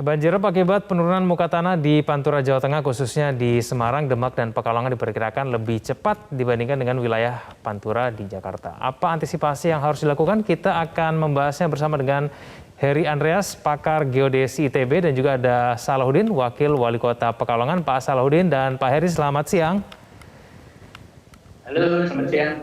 Banjirop akibat penurunan muka tanah di Pantura, Jawa Tengah, khususnya di Semarang, Demak, dan Pekalongan diperkirakan lebih cepat dibandingkan dengan wilayah Pantura di Jakarta. Apa antisipasi yang harus dilakukan? Kita akan membahasnya bersama dengan Heri Andreas, pakar geodesi ITB, dan juga ada Salahuddin, Wakil Wali Kota Pekalongan. Pak Salahuddin dan Pak Heri, selamat siang. Halo, selamat siang.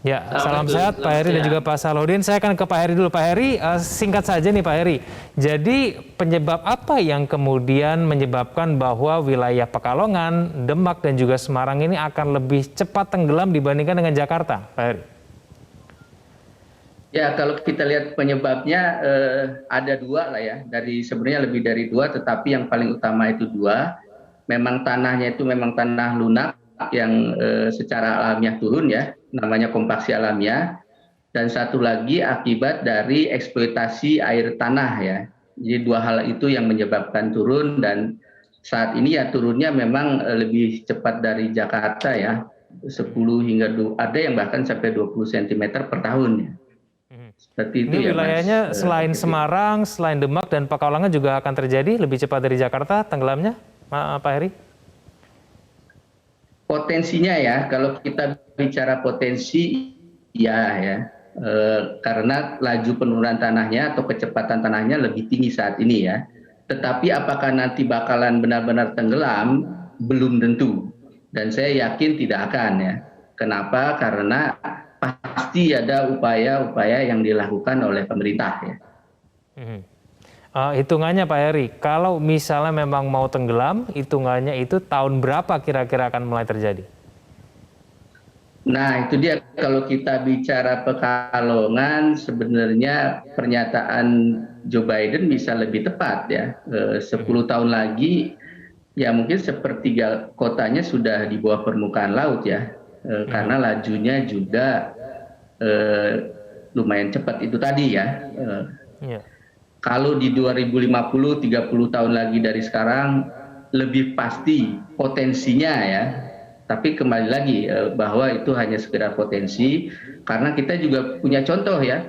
Ya, salam sehat Pak Heri dan juga Pak Salahuddin. Saya akan ke Pak Heri dulu. Pak Heri, singkat saja nih Pak Heri. Jadi penyebab apa yang kemudian menyebabkan bahwa wilayah Pekalongan, Demak, dan juga Semarang ini akan lebih cepat tenggelam dibandingkan dengan Jakarta, Pak Heri? Ya, kalau kita lihat penyebabnya ada dua lah ya. Sebenarnya lebih dari dua, tetapi yang paling utama itu dua. Memang tanahnya itu memang tanah lunak yang secara alamiah turun ya, namanya kompaksi alamiah. Dan satu lagi akibat dari eksploitasi air tanah ya. Jadi dua hal itu yang menyebabkan turun, dan saat ini ya turunnya memang lebih cepat dari Jakarta ya. 10 hingga ada yang bahkan sampai 20 cm per tahun ya. Seperti itu ini ya, wilayahnya Mas. Selain Semarang, selain Demak dan Pekalongan juga akan terjadi lebih cepat dari Jakarta tenggelamnya, Pak Heri? Potensinya ya, kalau kita bicara potensi, ya, karena laju penurunan tanahnya atau kecepatan tanahnya lebih tinggi saat ini ya. Tetapi apakah nanti bakalan benar-benar tenggelam, belum tentu. Dan saya yakin tidak akan ya. Kenapa? Karena pasti ada upaya-upaya yang dilakukan oleh pemerintah ya. Hitungannya Pak Heri, kalau misalnya memang mau tenggelam, hitungannya itu tahun berapa kira-kira akan mulai terjadi? Nah itu dia, kalau kita bicara Pekalongan, sebenarnya pernyataan Joe Biden bisa lebih tepat ya. 10 tahun lagi, ya mungkin sepertiga kotanya sudah di bawah permukaan laut ya. Karena lajunya juga lumayan cepat itu tadi ya. Kalau di 2050, 30 tahun lagi dari sekarang, lebih pasti potensinya ya. Tapi kembali lagi bahwa itu hanya sekedar potensi, karena kita juga punya contoh ya.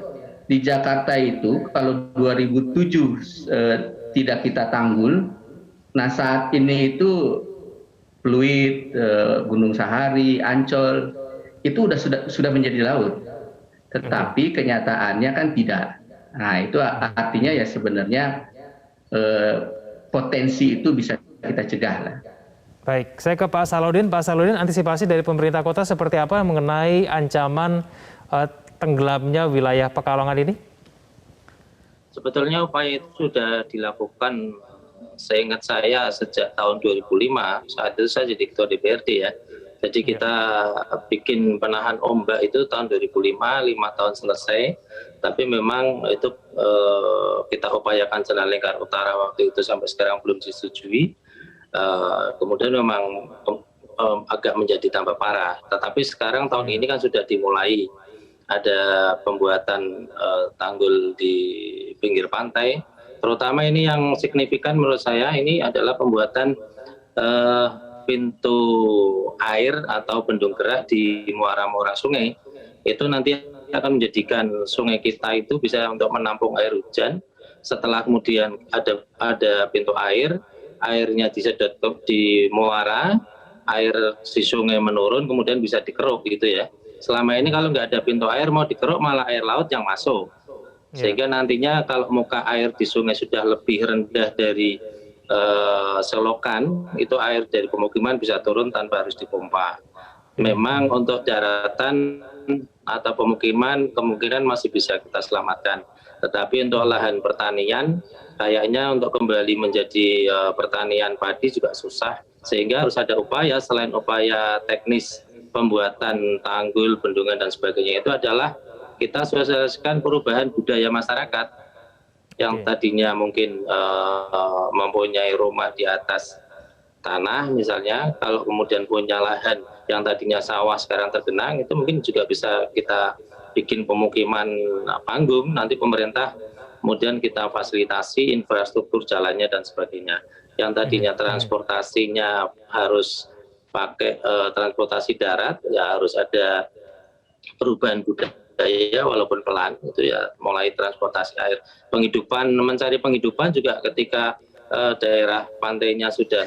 Di Jakarta itu kalau 2007 tidak kita tanggul, nah saat ini itu Pluit, Gunung Sahari, Ancol, itu sudah menjadi laut. Tetapi kenyataannya kan tidak. Nah itu artinya ya sebenarnya potensi itu bisa kita cegah lah. Baik, saya ke Pak Salahuddin. Pak Salahuddin, antisipasi dari pemerintah kota seperti apa mengenai ancaman tenggelamnya wilayah Pekalongan ini? Sebetulnya upaya itu sudah dilakukan, seingat saya sejak tahun 2005, saat itu saya jadi ketua DPRD ya. Jadi kita bikin penahan ombak itu tahun 2005, 5 tahun selesai. Tapi memang itu kita upayakan jalan lingkar utara waktu itu sampai sekarang belum disetujui. Kemudian memang agak menjadi tambah parah. Tetapi sekarang tahun ini kan sudah dimulai. Ada pembuatan tanggul di pinggir pantai. Terutama ini yang signifikan menurut saya ini adalah pembuatan pintu air atau bendung gerak di muara-muara sungai. Itu nanti akan menjadikan sungai kita itu bisa untuk menampung air hujan. Setelah kemudian ada pintu air, airnya disedot di muara, air di sungai menurun, kemudian bisa dikeruk gitu ya. Selama ini kalau nggak ada pintu air, mau dikeruk malah air laut yang masuk. Sehingga nantinya kalau muka air di sungai sudah lebih rendah dari selokan, itu air dari pemukiman bisa turun tanpa harus dipompa. Memang untuk daratan atau pemukiman kemungkinan masih bisa kita selamatkan. Tetapi untuk lahan pertanian, kayaknya untuk kembali menjadi pertanian padi juga susah. Sehingga harus ada upaya, selain upaya teknis pembuatan tanggul, bendungan, dan sebagainya, itu adalah kita sosialisasikan perubahan budaya masyarakat. Yang tadinya mungkin mempunyai rumah di atas tanah misalnya, kalau kemudian punya lahan yang tadinya sawah sekarang tergenang, itu mungkin juga bisa kita bikin pemukiman panggung, nanti pemerintah kemudian kita fasilitasi infrastruktur jalannya dan sebagainya. Yang tadinya transportasinya harus pakai transportasi darat, ya harus ada perubahan budaya budaya walaupun pelan itu ya, mulai transportasi air, penghidupan, mencari penghidupan juga ketika daerah pantainya sudah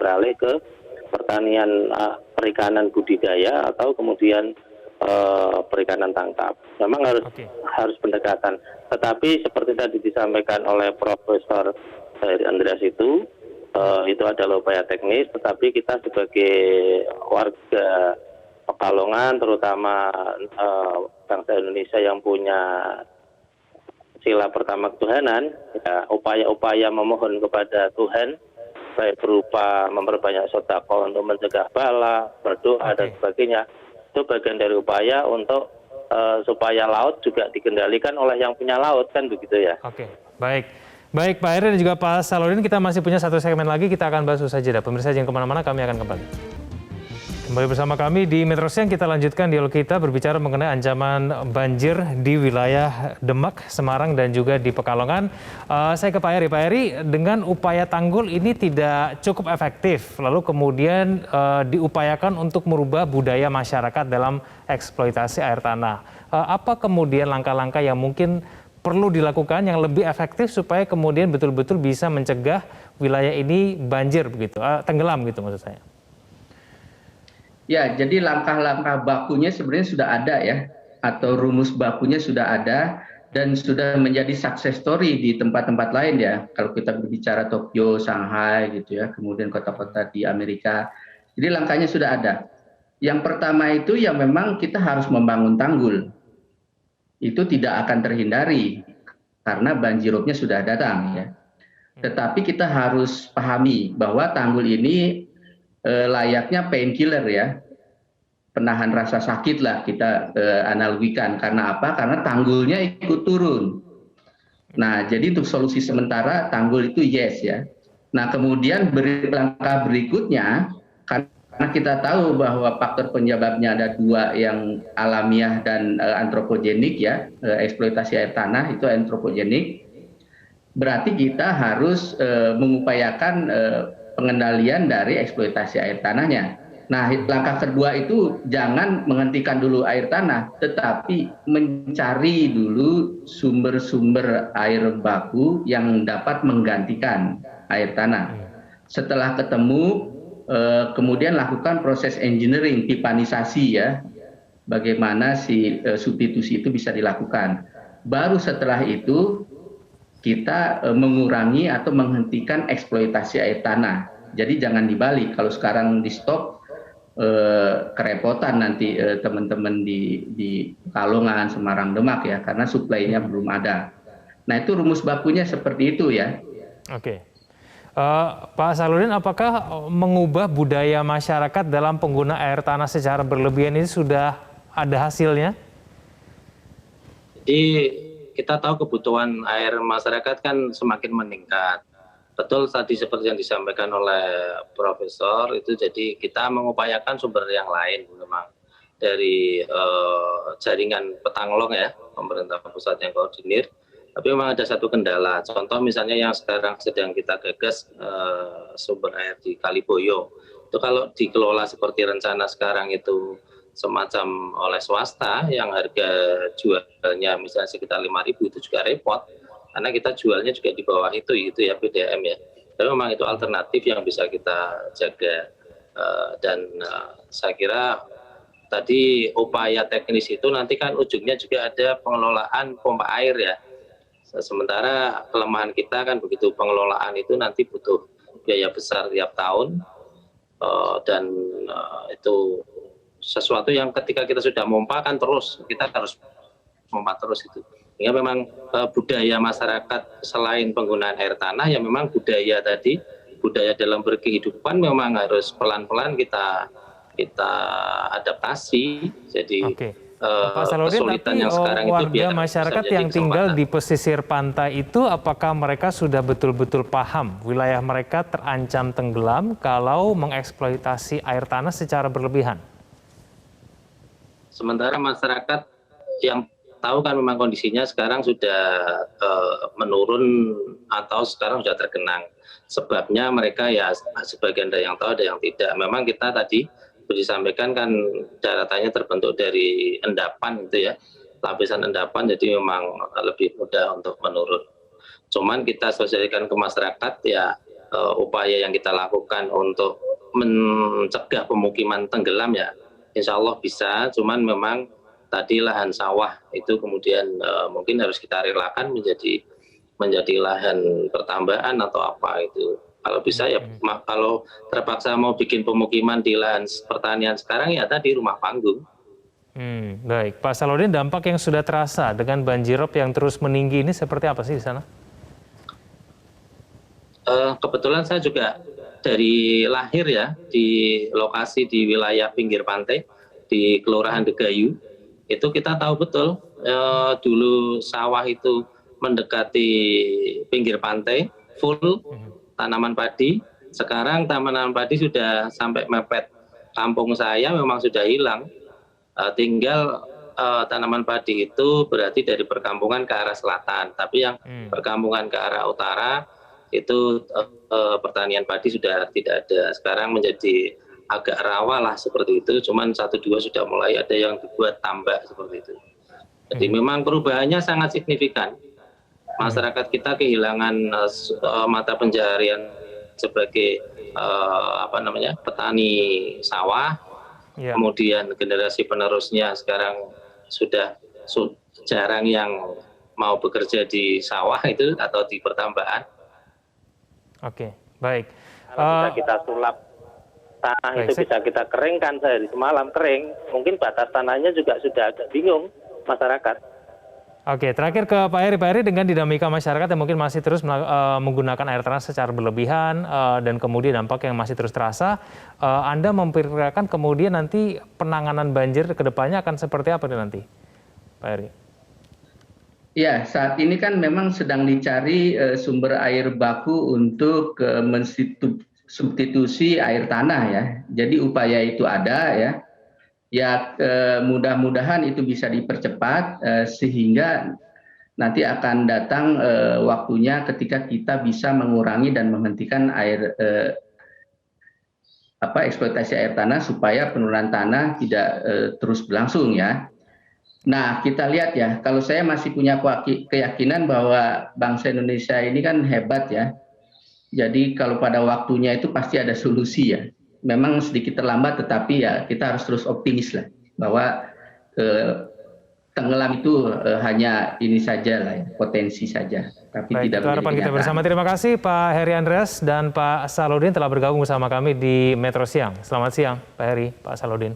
beralih ke pertanian perikanan budidaya atau kemudian perikanan tangkap. Memang harus pendekatan. Tetapi seperti tadi disampaikan oleh Profesor Andreas itu adalah upaya teknis, tetapi kita sebagai warga Pekalongan, terutama bangsa Indonesia yang punya sila pertama ketuhanan, ya, upaya-upaya memohon kepada Tuhan, baik berupa memperbanyak sedekah untuk mencegah bala, berdoa dan sebagainya, itu bagian dari upaya untuk supaya laut juga dikendalikan oleh yang punya laut, kan begitu ya. Oke, baik. Baik Pak Heri dan juga Pak Saladin, kita masih punya satu segmen lagi, kita akan bahas usai jeda. Pemirsa jangan kemana-mana, kami akan kembali. Kembali bersama kami di Metro Siang, kita lanjutkan dialog kita berbicara mengenai ancaman banjir di wilayah Demak, Semarang, dan juga di Pekalongan. Saya ke Pak Heri. Pak Heri, dengan upaya tanggul ini tidak cukup efektif, lalu kemudian diupayakan untuk merubah budaya masyarakat dalam eksploitasi air tanah. Apa kemudian langkah-langkah yang mungkin perlu dilakukan yang lebih efektif supaya kemudian betul-betul bisa mencegah wilayah ini banjir begitu, tenggelam gitu maksud saya? Ya, jadi langkah-langkah bakunya sebenarnya sudah ada ya, atau rumus bakunya sudah ada dan sudah menjadi success story di tempat-tempat lain ya. Kalau kita berbicara Tokyo, Shanghai gitu ya, kemudian kota-kota di Amerika. Jadi langkahnya sudah ada. Yang pertama itu ya memang kita harus membangun tanggul. Itu tidak akan terhindari karena banjiropnya sudah datang ya. Tetapi kita harus pahami bahwa tanggul ini layaknya painkiller ya, penahan rasa sakit lah kita analogikan. Karena apa? Karena tanggulnya ikut turun. Nah, jadi untuk solusi sementara tanggul itu yes ya. Nah, kemudian langkah berikutnya, karena kita tahu bahwa faktor penyebabnya ada dua, yang alamiah dan antropogenik ya, eksploitasi air tanah itu antropogenik. Berarti kita harus mengupayakan pengendalian dari eksploitasi air tanahnya. Nah, langkah kedua itu jangan menghentikan dulu air tanah, tetapi mencari dulu sumber-sumber air baku yang dapat menggantikan air tanah. Setelah ketemu, kemudian lakukan proses engineering, pipanisasi ya, bagaimana si substitusi itu bisa dilakukan. Baru setelah itu kita mengurangi atau menghentikan eksploitasi air tanah. Jadi jangan dibalik, kalau sekarang di stop kerepotan nanti teman-teman di Pekalongan, Semarang, Demak ya, karena suplainya belum ada. Nah itu rumus bakunya seperti itu ya. Oke. Pak Saladin, apakah mengubah budaya masyarakat dalam pengguna air tanah secara berlebihan ini sudah ada hasilnya? Jadi kita tahu kebutuhan air masyarakat kan semakin meningkat. Betul tadi seperti yang disampaikan oleh Profesor itu, jadi kita mengupayakan sumber yang lain memang dari jaringan Petanglong ya, pemerintah pusat yang koordinir. Tapi memang ada satu kendala. Contoh misalnya yang sekarang sedang kita gagas sumber air di Kaliboyo. Itu kalau dikelola seperti rencana sekarang itu semacam oleh swasta yang harga jualnya misalnya sekitar 5.000, itu juga repot karena kita jualnya juga di bawah itu ya PDAM ya. Tapi memang itu alternatif yang bisa kita jaga dan saya kira tadi upaya teknis itu nanti kan ujungnya juga ada pengelolaan pompa air ya. Sementara kelemahan kita kan begitu, pengelolaan itu nanti butuh biaya besar tiap tahun dan itu sesuatu yang ketika kita sudah mompa kan terus, kita harus mompa terus itu. Sehingga memang budaya masyarakat selain penggunaan air tanah, ya memang budaya tadi, budaya dalam berkehidupan memang harus pelan-pelan kita adaptasi. Jadi Pak Saladin, tapi yang sekarang warga itu masyarakat yang tinggal di pesisir pantai itu, apakah mereka sudah betul-betul paham wilayah mereka terancam tenggelam kalau mengeksploitasi air tanah secara berlebihan? Sementara masyarakat yang tahu kan memang kondisinya sekarang sudah menurun atau sekarang sudah tergenang. Sebabnya mereka ya sebagian ada yang tahu, ada yang tidak. Memang kita tadi seperti disampaikan kan daratannya terbentuk dari endapan gitu ya, lapisan endapan, jadi memang lebih mudah untuk menurun. Cuman kita sosialisasikan ke masyarakat ya, upaya yang kita lakukan untuk mencegah pemukiman tenggelam ya insya Allah bisa, cuman memang tadi lahan sawah itu kemudian mungkin harus kita relakan menjadi lahan pertambahan atau apa itu. Kalau bisa ya, kalau terpaksa mau bikin pemukiman di lahan pertanian sekarang ya tadi rumah panggung. Baik, Pak Salahuddin, dampak yang sudah terasa dengan banjirop yang terus meninggi ini seperti apa sih di sana? Kebetulan saya juga dari lahir ya di lokasi di wilayah pinggir pantai di Kelurahan Degayu, itu kita tahu betul dulu sawah itu mendekati pinggir pantai full tanaman padi. Sekarang tanaman padi sudah sampai mepet kampung saya, memang sudah hilang. Tinggal tanaman padi itu berarti dari perkampungan ke arah selatan, tapi yang perkampungan ke arah utara itu pertanian padi sudah tidak ada. Sekarang menjadi agak rawa lah seperti itu, cuman 1-2 sudah mulai ada yang dibuat tambak seperti itu. Jadi memang perubahannya sangat signifikan. Masyarakat kita kehilangan mata pencaharian sebagai petani sawah, kemudian generasi penerusnya sekarang sudah jarang yang mau bekerja di sawah itu atau di pertambahan. Oke, baik. Kalau bisa kita sulap tanah itu bisa kita keringkan sehari semalam kering, mungkin batas tanahnya juga sudah agak bingung masyarakat. Oke, terakhir ke Pak Heri. Pak Heri, dengan dinamika masyarakat yang mungkin masih terus menggunakan air tanah secara berlebihan dan kemudian dampak yang masih terus terasa, Anda memperkirakan kemudian nanti penanganan banjir ke depannya akan seperti apa nanti, Pak Heri? Ya, saat ini kan memang sedang dicari sumber air baku untuk mensubstitusi air tanah ya. Jadi upaya itu ada ya. Ya mudah-mudahan itu bisa dipercepat sehingga nanti akan datang waktunya ketika kita bisa mengurangi dan menghentikan eksploitasi air tanah supaya penurunan tanah tidak terus berlangsung ya. Nah, kita lihat ya, kalau saya masih punya keyakinan bahwa bangsa Indonesia ini kan hebat ya. Jadi kalau pada waktunya itu pasti ada solusi ya. Memang sedikit terlambat, tetapi ya kita harus terus optimis lah bahwa tenggelam itu hanya ini saja lah, potensi saja, tapi baik, tidak itu harapan kita bersama. Terima kasih Pak Heri Andreas dan Pak Salahuddin telah bergabung bersama kami di Metro Siang. Selamat siang Pak Heri, Pak Salahuddin.